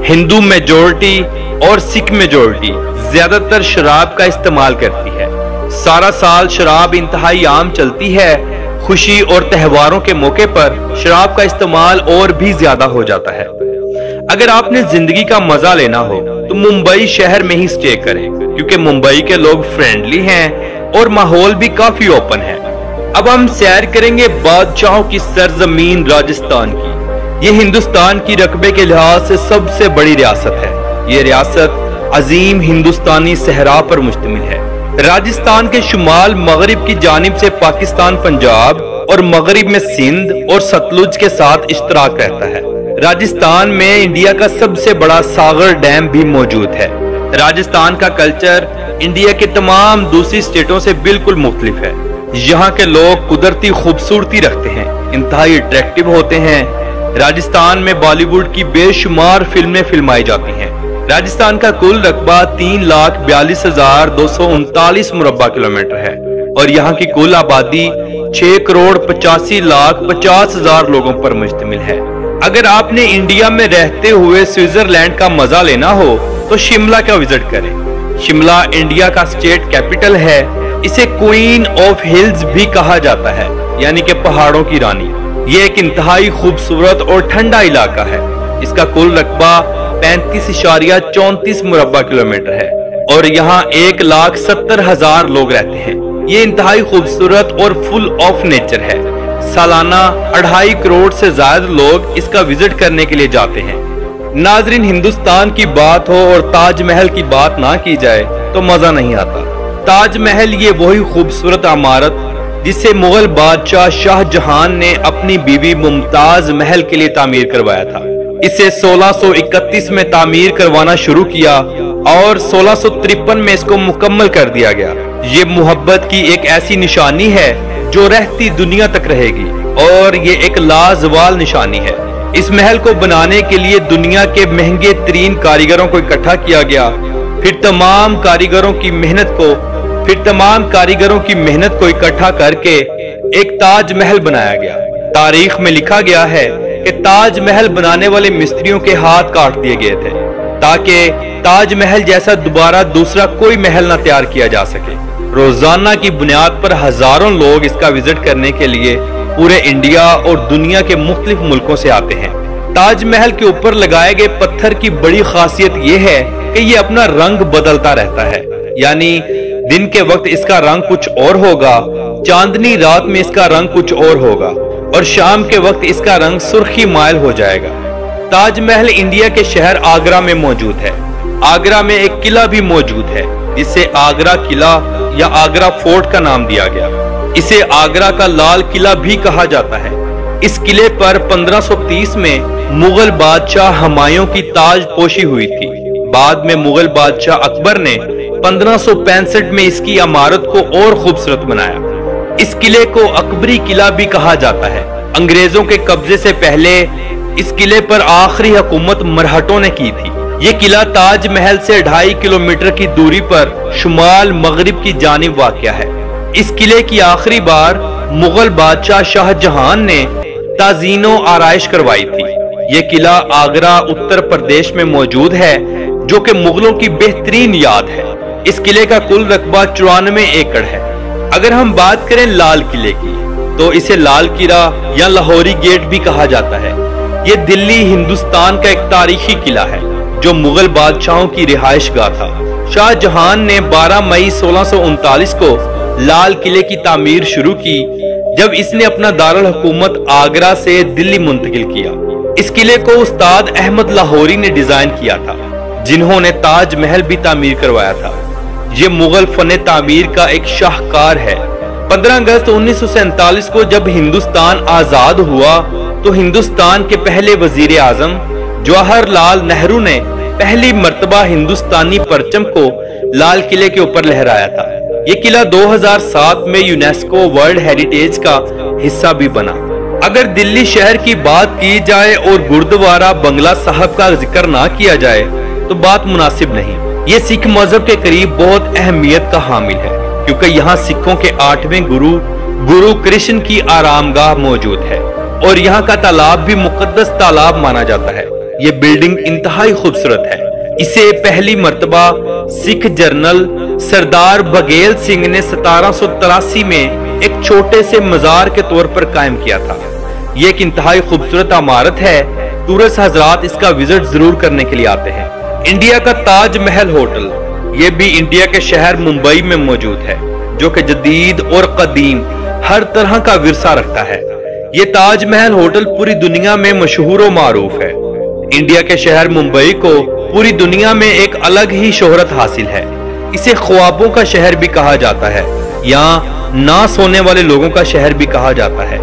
ہندو majority اور سکھ majority زیادہ تر شراب کا استعمال کرتی ہے۔ سارا سال شراب انتہائی عام چلتی ہے۔ خوشی اور تہواروں کے موقع پر شراب کا استعمال اور بھی زیادہ ہو جاتا ہے۔ اگر آپ نے زندگی کا مزہ لینا ہو تو ممبئی شہر میں ہی سٹے کریں، کیونکہ ممبئی کے لوگ فرینڈلی ہیں اور ماحول بھی کافی اوپن ہے۔ اب ہم سیر کریں گے بادشاہوں کی سرزمین راجستھان کی۔ یہ ہندوستان کی رقبے کے لحاظ سے سب سے بڑی ریاست ہے۔ یہ ریاست عظیم ہندوستانی صحرا پر مشتمل ہے۔ راجستھان کے شمال مغرب کی جانب سے پاکستان پنجاب اور مغرب میں سندھ اور ستلج کے ساتھ اشتراک رہتا ہے۔ راجستھان میں انڈیا کا سب سے بڑا ساگر ڈیم بھی موجود ہے۔ راجستھان کا کلچر انڈیا کے تمام دوسری اسٹیٹوں سے بالکل مختلف ہے۔ یہاں کے لوگ قدرتی خوبصورتی رکھتے ہیں، انتہائی اٹریکٹیو ہوتے ہیں۔ راجستھان میں بالی ووڈ کی بے شمار فلمیں فلمائی جاتی ہیں۔ راجستھان کا کل رقبہ 3,42,239 مربع کلومیٹر ہے اور یہاں کی کل آبادی 6,85,50,000 لوگوں پر مشتمل ہے۔ اگر آپ نے انڈیا میں رہتے ہوئے سوئٹزرلینڈ کا مزہ لینا ہو تو شملہ کا وزٹ کریں۔ شملہ انڈیا کا اسٹیٹ کیپٹل ہے۔ اسے کوئین آف ہلز بھی کہا جاتا ہے، یعنی کہ پہاڑوں کی رانی۔ یہ ایک انتہائی خوبصورت اور ٹھنڈا علاقہ ہے۔ اس کا کل رقبہ 35.34 مربع کلومیٹر ہے اور یہاں 1,70,000 لوگ رہتے ہیں۔ یہ انتہائی خوبصورت اور فل آف نیچر ہے۔ سالانہ 2.5 کروڑ سے زائد لوگ اس کا وزٹ کرنے کے لیے جاتے ہیں۔ ناظرین، ہندوستان کی بات ہو اور تاج محل کی بات نہ کی جائے تو مزہ نہیں آتا۔ تاج محل یہ وہی خوبصورت عمارت جسے مغل بادشاہ شاہ جہان نے اپنی بیوی ممتاز محل کے لیے تعمیر کروایا تھا۔ اسے 1631 میں تعمیر کروانا شروع کیا اور 1653 میں اس کو مکمل کر دیا گیا۔ یہ محبت کی ایک ایسی نشانی ہے جو رہتی دنیا تک رہے گی اور یہ ایک لازوال نشانی ہے۔ اس محل کو بنانے کے لیے دنیا کے مہنگے ترین کاریگروں کو اکٹھا کیا گیا، پھر تمام کاریگروں کی محنت کو اکٹھا کر کے ایک تاج محل بنایا گیا۔ تاریخ میں لکھا گیا ہے کہ تاج محل بنانے والے مستریوں کے ہاتھ کاٹ دیے گئے تھے تاکہ تاج محل جیسا دوبارہ دوسرا کوئی محل نہ تیار کیا جا سکے۔ روزانہ کی بنیاد پر ہزاروں لوگ اس کا وزٹ کرنے کے لیے پورے انڈیا اور دنیا کے مختلف ملکوں سے آتے ہیں۔ تاج محل کے اوپر لگائے گئے پتھر کی بڑی خاصیت یہ ہے کہ یہ اپنا رنگ بدلتا رہتا ہے، یعنی دن کے وقت اس کا رنگ کچھ اور ہوگا، چاندنی رات میں اس کا رنگ کچھ اور ہوگا اور شام کے وقت اس کا رنگ سرخی مائل ہو جائے گا۔ تاج محل انڈیا کے شہر آگرہ میں موجود ہے۔ آگرہ میں ایک قلعہ بھی موجود ہے جسے آگرہ قلعہ یا آگرہ فورٹ کا نام دیا گیا۔ اسے آگرہ کا لال قلعہ بھی کہا جاتا ہے۔ اس قلعے پر 1530 میں مغل بادشاہ ہمایوں کی تاج پوشی ہوئی تھی۔ بعد میں مغل بادشاہ اکبر نے 1565 میں اس کی عمارت کو اور خوبصورت بنایا۔ اس قلعے کو اکبری قلعہ بھی کہا جاتا ہے۔ انگریزوں کے قبضے سے پہلے اس قلعے پر آخری حکومت مرہٹوں نے کی تھی۔ یہ قلعہ تاج محل سے 2.5 کلومیٹر کی دوری پر شمال مغرب کی جانب واقع ہے۔ اس قلعے کی آخری بار مغل بادشاہ شاہ جہان نے تزئین و آرائش کروائی تھی۔ یہ قلعہ آگرہ اتر پردیش میں موجود ہے جو کہ مغلوں کی بہترین یاد ہے۔ اس قلعے کا کل رقبہ 94 ایکڑ ہے۔ اگر ہم بات کریں لال قلعے کی تو اسے لال قلعہ یا لاہوری گیٹ بھی کہا جاتا ہے۔ یہ دلی ہندوستان کا ایک تاریخی قلعہ ہے جو مغل بادشاہوں کی رہائش گاہ تھا۔ شاہ جہان نے 12 مئی 1639 کو لال قلعے کی تعمیر شروع کی جب اس نے اپنا دارالحکومت آگرہ سے دلی منتقل کیا۔ اس قلعے کو استاد احمد لاہوری نے ڈیزائن کیا تھا جنہوں نے تاج محل بھی تعمیر کروایا تھا۔ یہ مغل فن تعمیر کا ایک شاہکار ہے۔ 15 اگست 1947 کو جب ہندوستان آزاد ہوا تو ہندوستان کے پہلے وزیر اعظم جواہر لال نہرو نے پہلی مرتبہ ہندوستانی پرچم کو لال قلعے کے اوپر لہرایا تھا۔ یہ قلعہ 2007 میں یونیسکو ورلڈ ہیریٹیج کا حصہ بھی بنا۔ اگر دلی شہر کی بات کی جائے اور گردوارہ بنگلہ صاحب کا ذکر نہ کیا جائے تو بات مناسب نہیں۔ یہ سکھ مذہب کے قریب بہت اہمیت کا حامل ہے کیونکہ یہاں سکھوں کے 8ویں گرو کرشن کی آرام گاہ موجود ہے اور یہاں کا تالاب بھی مقدس تالاب مانا جاتا ہے۔ یہ بلڈنگ انتہائی خوبصورت ہے۔ اسے پہلی مرتبہ سکھ جنرل سردار بگھیل سنگھ نے 1783 میں ایک چھوٹے سے مزار کے طور پر قائم کیا تھا۔ یہ ایک انتہائی خوبصورت عمارت ہے، ٹورسٹ حضرات اس کا وزٹ ضرور کرنے کے لیے آتے ہیں۔ انڈیا کا تاج محل ہوٹل، یہ بھی انڈیا کے شہر ممبئی میں موجود ہے، جو کہ جدید اور قدیم ہر طرح کا ورثہ رکھتا ہے۔ یہ تاج محل ہوٹل پوری دنیا میں مشہور و معروف ہے۔ انڈیا کے شہر ممبئی کو پوری دنیا میں ایک الگ ہی شہرت حاصل ہے۔ اسے خوابوں کا شہر بھی کہا جاتا ہے، یہاں نہ سونے والے لوگوں کا شہر بھی کہا جاتا ہے۔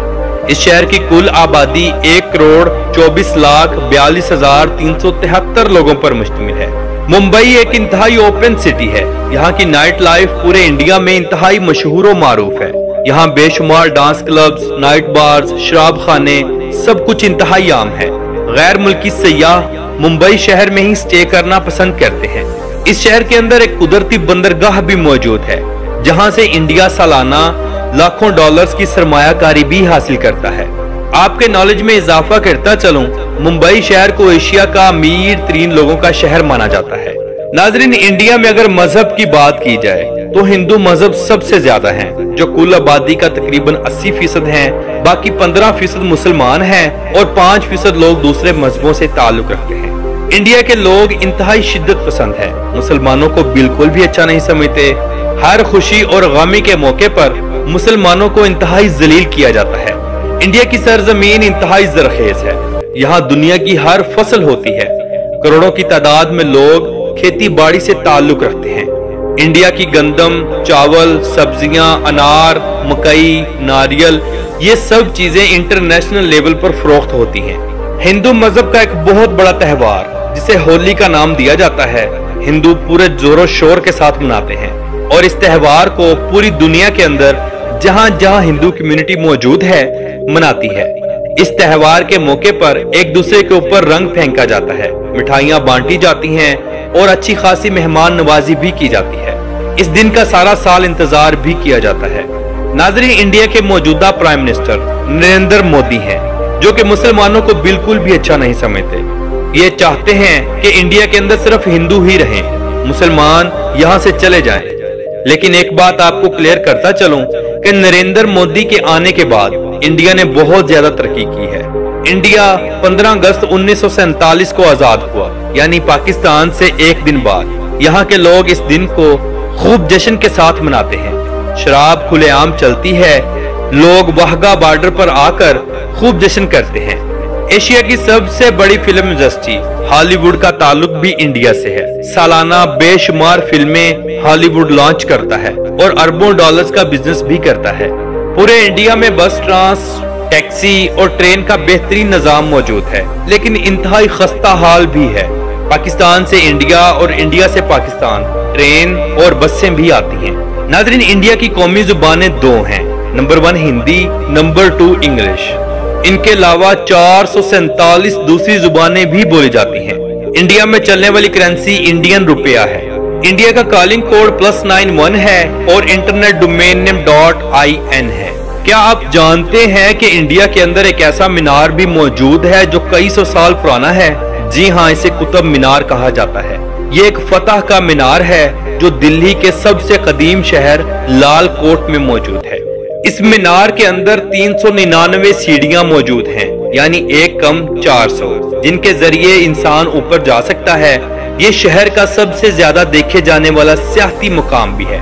اس شہر کی کل آبادی 1,24,42,373 لوگوں پر مشتمل ہے۔ ممبئی ایک انتہائی اوپن سٹی ہے۔ یہاں کی نائٹ لائف پورے انڈیا میں انتہائی مشہور و معروف ہے۔ یہاں بے شمار ڈانس کلبز، نائٹ بارز، شراب خانے، سب کچھ انتہائی عام ہے۔ غیر ملکی سیاح ممبئی شہر میں ہی سٹے کرنا پسند کرتے ہیں۔ اس شہر کے اندر ایک قدرتی بندرگاہ بھی موجود ہے، جہاں سے انڈیا سالانہ لاکھوں ڈالرز کی سرمایہ کاری بھی حاصل کرتا ہے۔ آپ کے نالج میں اضافہ کرتا چلوں، ممبئی شہر کو ایشیا کا امیر ترین لوگوں کا شہر مانا جاتا ہے۔ ناظرین، انڈیا میں اگر مذہب کی بات کی جائے تو ہندو مذہب سب سے زیادہ ہیں، جو کل آبادی کا تقریباً 80% ہیں۔ باقی 15% مسلمان ہیں اور 5% لوگ دوسرے مذہبوں سے تعلق رکھتے ہیں۔ انڈیا کے لوگ انتہائی شدت پسند ہیں، مسلمانوں کو بالکل بھی اچھا نہیں سمجھتے۔ ہر خوشی اور غمی کے موقع پر مسلمانوں کو انتہائی ذلیل کیا جاتا ہے۔ انڈیا کی سرزمین انتہائی زرخیز ہے، یہاں دنیا کی ہر فصل ہوتی ہے۔ کروڑوں کی تعداد میں لوگ کھیتی باڑی سے تعلق رکھتے ہیں۔ انڈیا کی گندم، چاول، سبزیاں، انار، مکئی، ناریل، یہ سب چیزیں انٹرنیشنل لیول پر فروخت ہوتی ہیں۔ ہندو مذہب کا ایک بہت بڑا تہوار جسے ہولی کا نام دیا جاتا ہے، ہندو پورے زور و شور کے ساتھ مناتے ہیں، اور اس تہوار کو پوری دنیا کے اندر جہاں جہاں ہندو کمیونٹی موجود ہے مناتی ہے۔ اس تہوار کے موقع پر ایک دوسرے کے اوپر رنگ پھینکا جاتا ہے، مٹھائیاں بانٹی جاتی ہیں اور اچھی خاصی مہمان نوازی بھی کی جاتی ہے۔ اس دن کا سارا سال انتظار بھی کیا جاتا ہے۔ ناظرین، انڈیا کے موجودہ پرائم منسٹر نریندر مودی ہیں، جو کہ مسلمانوں کو بالکل بھی اچھا نہیں سمجھتے۔ یہ چاہتے ہیں کہ انڈیا کے اندر صرف ہندو ہی رہیں، مسلمان یہاں سے چلے جائیں۔ لیکن ایک بات آپ کو کلیئر کرتا چلوں کہ نریندر مودی کے آنے کے بعد انڈیا نے بہت زیادہ ترقی کی ہے۔ انڈیا 15 اگست 1947 کو آزاد ہوا، یعنی پاکستان سے ایک دن بعد۔ یہاں کے لوگ اس دن کو خوب جشن کے ساتھ مناتے ہیں۔ شراب کھلے عام چلتی ہے، لوگ واہگہ بارڈر پر آ کر خوب جشن کرتے ہیں۔ ایشیا کی سب سے بڑی فلم انڈسٹری ہالی ووڈ کا تعلق بھی انڈیا سے ہے۔ سالانہ بے شمار فلمیں ہالی ووڈ لانچ کرتا ہے اور اربوں ڈالرز کا بزنس بھی کرتا ہے۔ پورے انڈیا میں بس ٹرانس، ٹیکسی اور ٹرین کا بہترین نظام موجود ہے، لیکن انتہائی خستہ حال بھی ہے۔ پاکستان سے انڈیا اور انڈیا سے پاکستان ٹرین اور بسیں بھی آتی ہیں۔ ناظرین، انڈیا کی قومی زبانیں 2 ہیں، نمبر 1 ہندی، نمبر 2 انگلش۔ ان کے علاوہ 447 دوسری زبانیں بھی بولی جاتی ہیں۔ انڈیا میں چلنے والی کرنسی انڈین روپیہ ہے۔ انڈیا کا کالنگ کوڈ +91 ہے اور انٹرنیٹ ڈومین نیم .in ہے۔ کیا آپ جانتے ہیں کہ انڈیا کے اندر ایک ایسا مینار بھی موجود ہے جو کئی سو سال پرانا ہے؟ جی ہاں، اسے قطب مینار کہا جاتا ہے۔ یہ ایک فتح کا مینار ہے جو دلی کے سب سے قدیم شہر لال کوٹ میں موجود ہے۔ اس مینار کے اندر 399 سیڑھیاں موجود ہیں، یعنی 1 کم 400، جن کے ذریعے انسان اوپر جا سکتا ہے۔ یہ شہر کا سب سے زیادہ دیکھے جانے والا سیاحتی مقام بھی ہے۔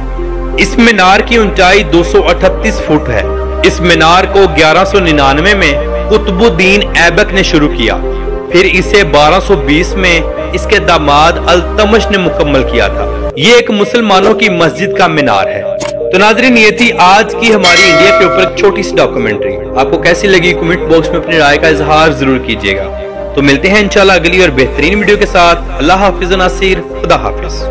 اس مینار کی اونچائی 238 فٹ ہے۔ اس مینار کو 1199 میں قطب الدین ایبک نے شروع کیا، پھر اسے 1220 میں اس کے داماد التمش نے مکمل کیا تھا۔ یہ ایک مسلمانوں کی مسجد کا مینار ہے۔ تو ناظرین، یہ تھی آج کی ہماری انڈیا کے اوپر ایک چھوٹی سی ڈاکومنٹری۔ آپ کو کیسی لگی کمنٹ باکس میں اپنی رائے کا اظہار ضرور کیجیے گا۔ تو ملتے ہیں انشاءاللہ اگلی اور بہترین ویڈیو کے ساتھ۔ اللہ حافظ ناصر، خدا حافظ۔